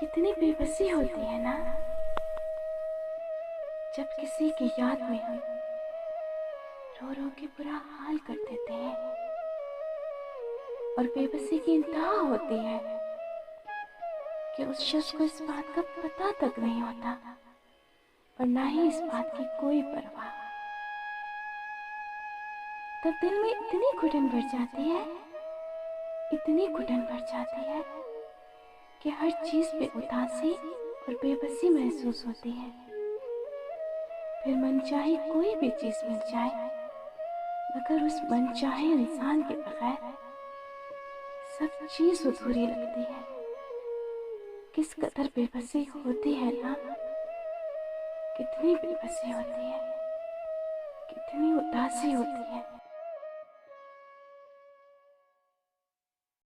कितनी बेबसी होती है ना, जब किसी की याद में हम रो रो के बुरा हाल कर देते हैं। और बेबसी की इंतहा होती है कि उस शख्स को इस बात का पता तक नहीं होता और ना ही इस बात की कोई परवाह। तब दिल में इतनी घुटन भर जाती है, इतनी घुटन भर जाती है कि हर चीज पे उदासी और बेबसी महसूस होती है। फिर मनचाही कोई भी चीज मिल जाए, मगर उस मनचाहे इंसान के बगैर सब चीज अधूरी लगती है। किस कदर बेबसी होती है ना, कितनी बेबसी होती है, कितनी उदासी होती है।